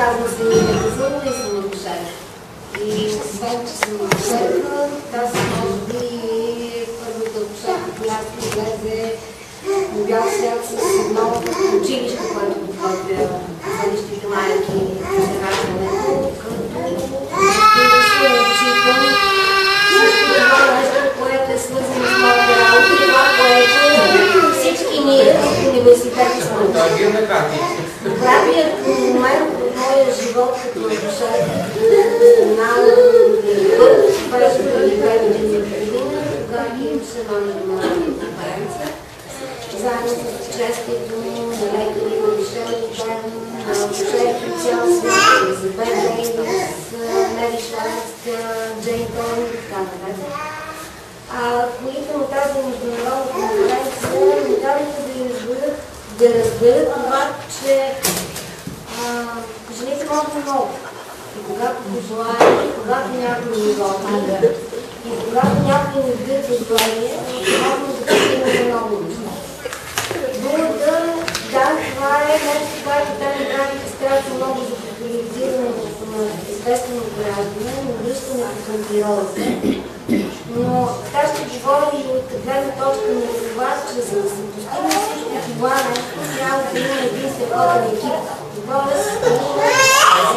казвам се Милена и съм акушерка. И освен, че съм акушерка, тази може би първата акушерка, която влезе на бял свят с едно училище, което подготвя бъдещите майки за раждането, като разбира се учител всичко това нещо, което е свързано с моята работа и това, което всички ние в университета сме. Правият момент от моя живот като акушерка, професионална път, беше преди 2 години година, когато имаше моя конференция. Заедно с участието на лекари, на Мишел Липен, на акушерки от цял свят, Елизабет Дейвис, Мери Шлайнска, Джейн Тони и така нататък. Които на тази международна конференция ми дадоха да разберат това, че жените могат много. И когато пожелаят, и когато някой ни води, и когато някой ни вдъх доверие, можем да постигнем много неща. Думата, да, това е нещо, което те направиха страшно много за популяризирането на естествено граждане, на връщането към природата. Но така ще говоря и от гледна точка на това, че за да се постигне всичко това нещо, трябва да има един страхотен екип. Тоест,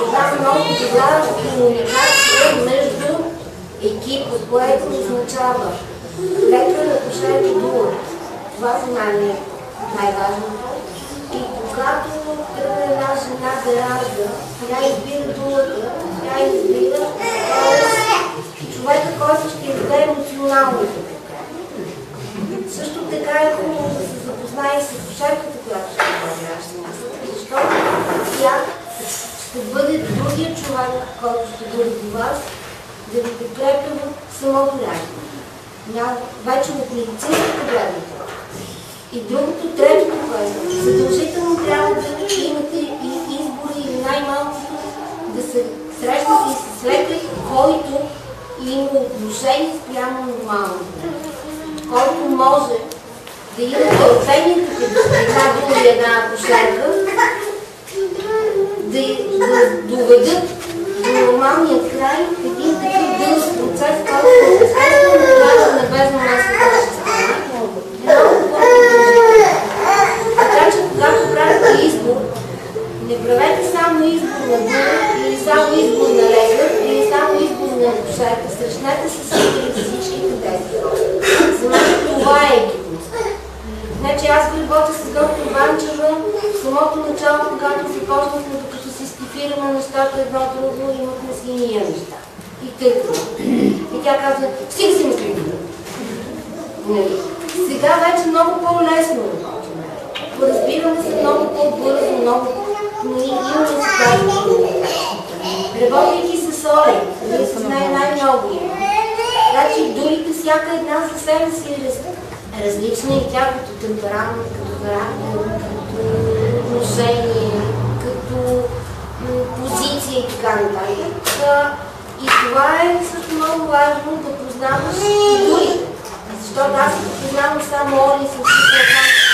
има много добра комуникация между екипа, което означава лекар, акушер и дула. Това за мен е най-важното. И когато тръгне една жена да ражда, тя избира дулата, тя избира човека, който ще й даде емоционалното. Също така е хубаво да се запознае с акушерката, която ще бъде раждането. Защото тя ще бъде другия човек, който ще бъде до вас, да ви подкрепя в самото раждане. Вече от медицинската гледна точка. И другото, третото, което задължително трябва да имате и избори или най-малкото да се срещнете и с лекар, който има отношение спрямо нормалното. Който може да има търпението като една дума и една акушерка, да доведат до нормалния край един такъв дълъг процес, който естествено трябва да небезна масата на страна. Така че когато правите избор, не правете само избор на дума, или само избор на лекар, или само избор на акушерка. Срещнете се с всичките тези хора. За мен това е екипност. Значи аз работя с доктор Ванчева в самото начало, когато започнахме, докато се стифираме нещата едно друго, имахме си и ние неща. И тъква. И тя казва, стига си мисли друго. Сега вече много по-лесно работим. Разбираме се много по-бързо, много имаме се тази комуникация. Работейки с Оля, ние с нея най-много имаме. Значи дорите всяка една за себе си е различна и тя като темперамент, като характер, като отношение, като позиция и така нататък. И това е също много важно да познаваш и дорите. Защото аз се познавам само Оли и съм сигурна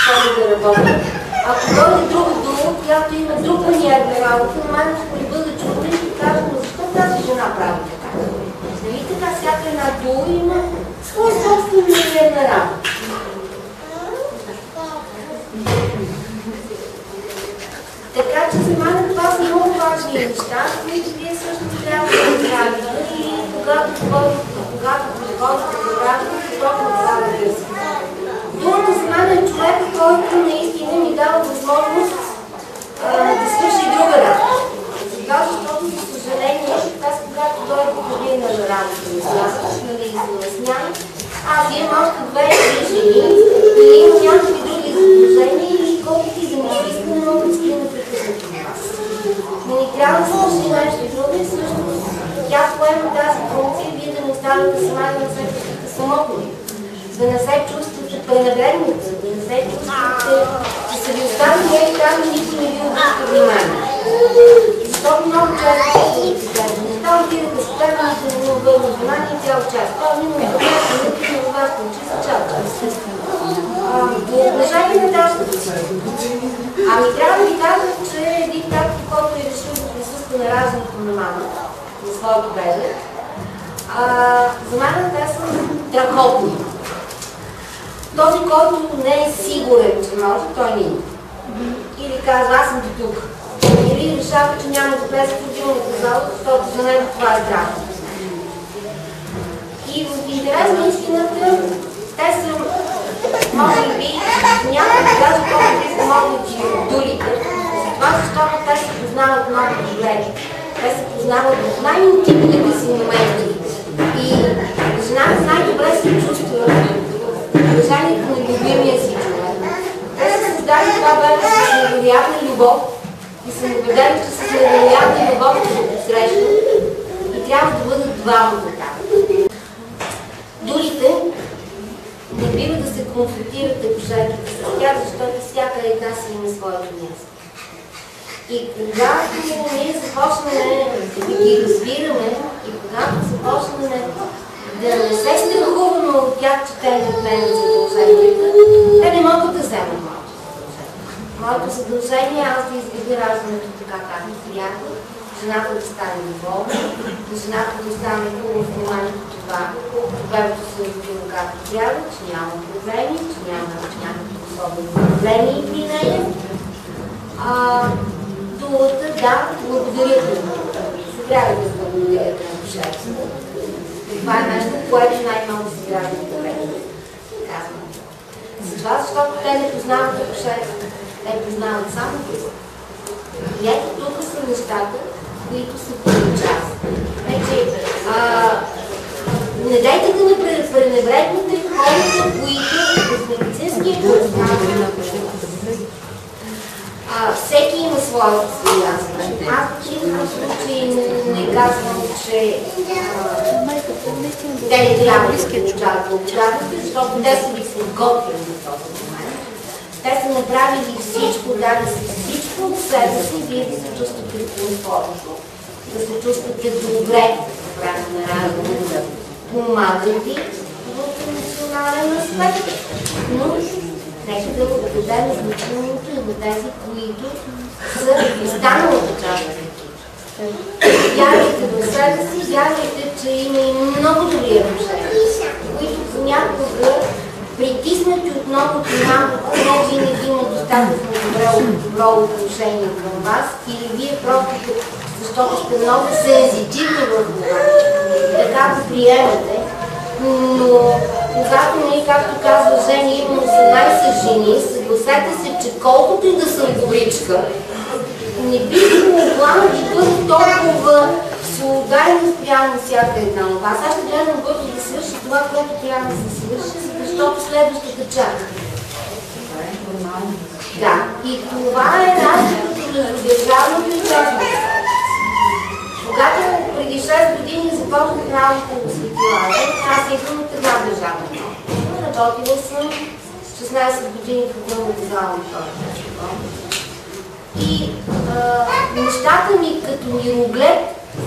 как да работя. Ако дойде друга дума, която има друг маниер на работа, на мен ще ми бъде чудно и ще кажа, но защо тази жена прави така? Нали така, всяка една дума има свой собствен маниер на работа. Така че за мен това са много важни неща, които вие също трябва да направите и когато подходите до раждането, точно това да търсите. Думата за мен е човек, който наистина ми дава възможност да свърши друга работа. Защото, за съжаление, аз когато дойдох в година на работа на смяна, аз имам още 2 жени и имам някакви други задължения и колкото и да ми се иска, не мога да скрия непрекъснато на вас. Но ни трябва да свърши нещо друго и всъщност тя поема тази функция и вие да не оставате сама да не се чувствате самотни. Да не се чувствате пренебрегнати, да не се чувствате, че са ви оставили и там никой не ви обръща внимание. Защото много често се кажа, не става вие да се тръгнете да не обърна внимание цял час. Това няма проблем, но на вас получи за цял час. По отношение на тази позиция. Ами трябва да ви кажа, че един такъв, който е решил да присъства на раждането на мама, на своето бебе, за мен те са страхотни. Този, който не е сигурен, че може, той не има. Или казва, аз съм до тук. Или решава, че няма да влезе в родилната зала, защото за него това е здраво. И в интерес на истината, те са, може би, някакви даже по-добри помогнати от дулите, затова защото те се познават много добре. Те се познават в най-интимните си моменти. И жената най-добре се чувства в уважението на любимия си човек. Те са създали това бебе с невероятна любов и съм убедена, че с невероятна любов ще се посрещат и трябва да бъдат двамата така. Дулите не бива да се конфликтират акушерките с тях, защото всяка една си има своето място. И когато ние започнем да ги разбираме и когато започнем да не се страхуваме от тях, че те не отменят задълженията, те не могат да вземат моето задължение. Моето задължение е аз да изградя раждането така, както трябва, жената да стане доволна, жената да стане хубаво вниманието това, бебето се родило както трябва, че няма проблеми, че няма някакви особени проблеми при нея. Думата, да, благодаря ви. Забравя да благодаря на акушерката. Това е нещо, което най-много се граждани добре. Казвам. Затова, защото те не познават акушерката. Те познават само това. И ето тук са нещата, които са първи час. Не дайте да не пренебрегнете хората, които в медицинския персонал всеки има своята своясна. Аз в никакъв случай не казвам, че те не трябва да получават благодарности, защото те са ви подготвили в този момент. Те са направили всичко, дали са всичко от себе си, вие да се чувствате комфортно, да се чувствате добре в време на раждането, да помагат ви в емоционален аспект. Но нека да отдадем значението на тези, които са останалата част от екипа. Вярвайте в себе си, вярвайте, че има и много добри акушерки, които понякога притиснати от многото малко, не винаги има достатъчно добро отношение към вас, или вие просто, защото сте много сензитивни в това, така го приемате. Но когато ние, както казва Жени, имам 18 жени, съгласете се, че колкото и да съм добричка, не бих могла да бъда толкова солидарна спрямо всяка една от вас. Аз ще гледам бързо да свърши това, което трябва да се свърши, защото следващата чака. Да, и това е разликата между държавното и частното. Когато преди 6 години започнах работа в Светилада, аз идвам от една държавна болница. Работила съм 16 години в Околната зала на това. И нещата ми като мироглед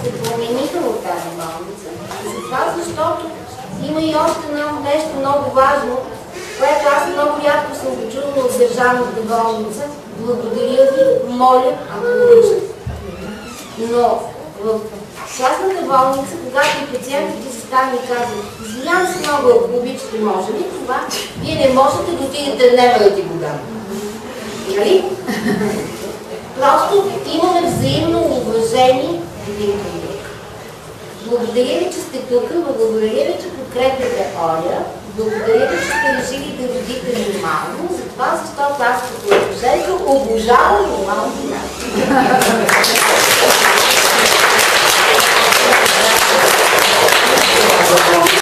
се промениха в тази болница. Затова, защото има и още едно нещо много важно, което аз много рядко съм го чувала от държавната болница. Благодаря ви, моля, ако обичате. Но в частната болница, когато пациентите се стане и казват, извинявам се много, ако обичате, може ли това, вие не можете да отидете днева да ти го дам. Нали? Просто имаме взаимно уважение един към друг. Благодаря ви, че сте тук, благодаря ви, че подкрепяте Оля, благодаря ви, че сте решили да родите нормално, затова, защото аз като жена обожавам нормално.